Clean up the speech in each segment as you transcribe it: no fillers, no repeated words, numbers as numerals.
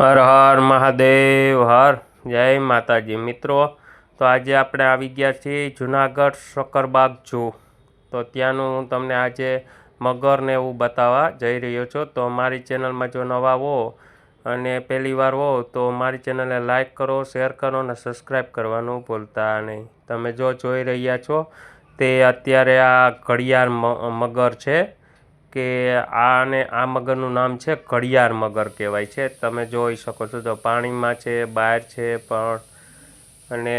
હર હર મહાદેવ હર જય માતાજી મિત્રો। તો આજે આપણે આવી ગયા છીએ જુનાગઢ શક્કરબાગ ઝૂ। તો ત્યાંનું હું તમને આજે મગરને એવું બતાવવા જઈ રહ્યો છું। તો મારી ચેનલમાં જો નવા હો અને પહેલી વાર હો તો મારી ચેનલને લાઈક કરો, શેર કરો અને સબસ્ક્રાઈબ કરવાનું ભૂલતા નહીં। તમે જો જોઈ રહ્યા છો તે અત્યારે આ ઘડિયાળ મગર છે કે આ મગરનું નામ છે ઘડિયાળ મગર કહેવાય છે। તમે જોઈ શકો છો તો પાણીમાં છે, બહાર છે પણ, અને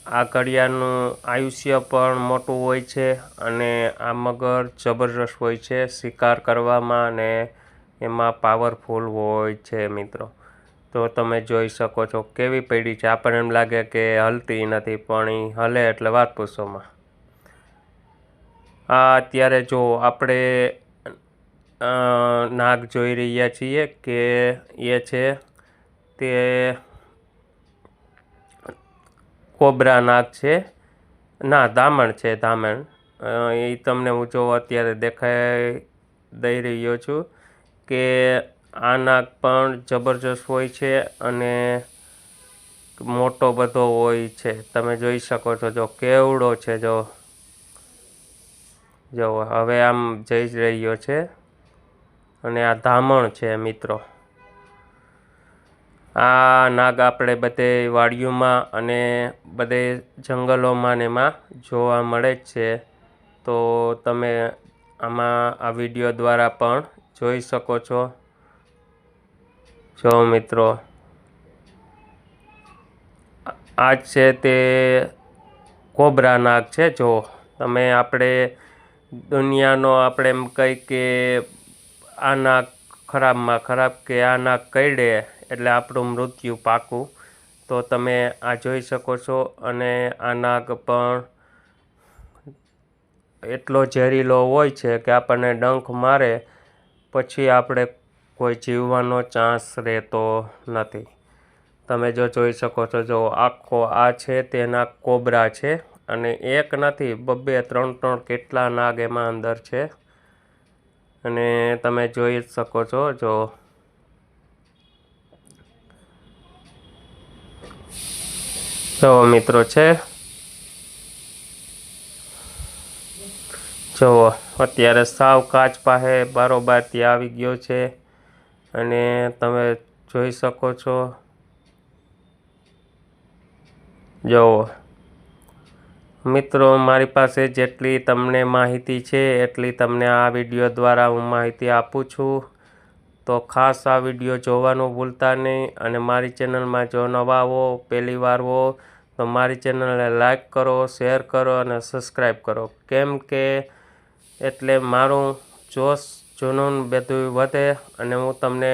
આ ઘડિયાળનું આયુષ્ય પણ મોટું હોય છે અને આ મગર જબરજસ્ત હોય છે શિકાર કરવામાં અને એમાં પાવરફુલ હોય છે મિત્રો। તો તમે જોઈ શકો છો કેવી પડી છે, આપણને એમ લાગે કે હલતી નથી પણ એ હલે એટલે વાત પૂછોમાં। આ અત્યારે જો આપણે નાગ જોઈ રહ્યા છીએ કે એ છે તે કોબરા નાગ છે, ના ધામણ છે, ધામણ। એ તમને હું જો અત્યારે દેખાઈ દઈ રહ્યો છું કે આ નાગ પણ જબરજસ્ત હોય છે અને મોટો બધો હોય છે। તમે જોઈ શકો છો જો કેવડો છે, જો હવે આમ જઈ રહ્યો છે અને આ ધામણ છે મિત્રો। આ નાગ આપણે બધે વાડીઓમાં અને બધે જંગલોમાં ને એમાં જોવા મળે જ છે। તો તમે આમાં આ વિડીયો દ્વારા પણ જોઈ શકો છો। જો મિત્રો આ છે તે કોબરા નાગ છે। જો તમે આપણે દુનિયાનો આપણે એમ કહી કે આ નાગ ખરાબમાં ખરાબ કે આ નાગ કરડે એટલે આપણું મૃત્યુ પાકું। તો તમે આ જોઈ શકો છો અને આ નાગ પણ એટલો ઝેરીલો હોય છે કે આપણને ડંખ મારે પછી આપણે કોઈ જીવવાનો ચાન્સ રહેતો નથી। તમે જો જોઈ શકો છો જો આખો આ છે તેના કોબરા છે અને એક નથી બબ્બે ત્રણ કેટલા નાગ એમાં અંદર છે અને તમે જોઈ શકો છો જો મિત્રો છે। જુઓ અત્યારે સાવ કાચ પાસે બારોબાર ત્યાં આવી ગયો છે અને તમે જોઈ શકો છો। જુઓ મિત્રો મારી પાસે જેટલી તમને માહિતી છે એટલી તમને આ વિડીયો દ્વારા હું માહિતી આપું છું। તો ખાસ આ વિડીયો જોવાનું ભૂલતા નહીં અને મારી ચેનલમાં જો નવા હો, પહેલી વાર હો તો મારી ચેનલને લાઈક કરો, શેર કરો અને સબસ્ક્રાઈબ કરો। કેમ કે એટલે મારું જોશ જુનૂન બધું વધે અને હું તમને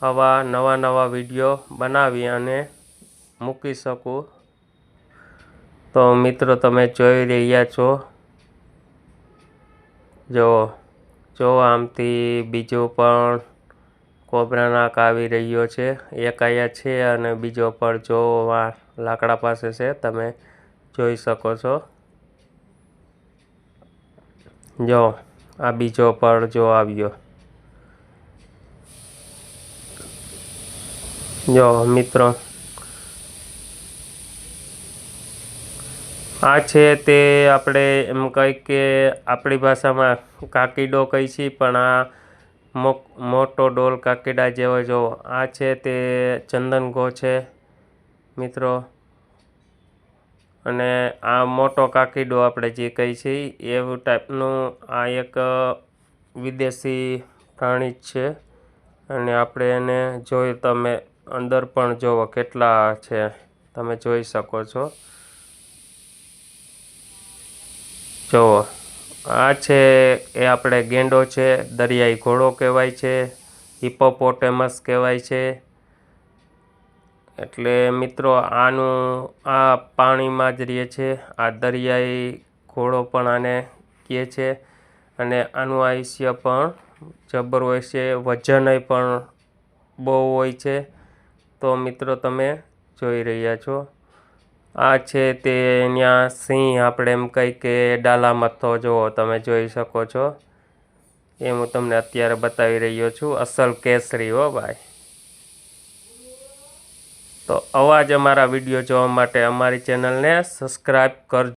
આવા નવા વિડીયો બનાવી અને મૂકી શકું। તો મિત્રો તમે જોઈ રહ્યા છો જો આમથી બીજો પણ કોબરા નાગ આવી રહ્યો છે। એક અહીંયા છે અને બીજો પણ જો લાકડા પાસે છે, તમે જોઈ શકો છો। જો આ બીજો પણ જો આવ્યો। જો મિત્રો આ છે તે આપણે એમ કહી કે આપણી ભાષામાં કાકીડો કહી છીએ પણ આ મોટો ડોલ કાકીડા જેવો જો આ છે તે ચંદનઘો છે મિત્રો। અને આ મોટો કાકીડો આપણે જે કહી છીએ એવું ટાઈપનું આ એક વિદેશી પ્રાણી જ છે અને આપણે એને જોઈ તમે અંદર પણ જુઓ કેટલા છે, તમે જોઈ શકો છો। જુઓ આ છે એ આપણે ગેંડો છે, દરિયાઈ ઘોડો કહેવાય છે, હિપ્પોપોટેમસ કહેવાય છે। એટલે મિત્રો આ પાણીમાં જ રહે છે। આ દરિયાઈ ઘોડો પણ આને કહે છે અને આનું આયુષ્ય પણ જબર હોય છે, વજન પણ બહુ હોય છે। તો મિત્રો તમે જોઈ રહ્યા છો આ છે તે ત્યાં સિંહ આપણે એમ કહી કે ડાલા મથ્થો જુઓ તમે જોઈ શકો છો। એ હું તમને અત્યારે બતાવી રહ્યો છું, અસલ કેસરી હો ભાઈ। તો આવા જ અમારા વિડીયો જોવા માટે અમારી ચેનલને સબસ્ક્રાઈબ કરજો.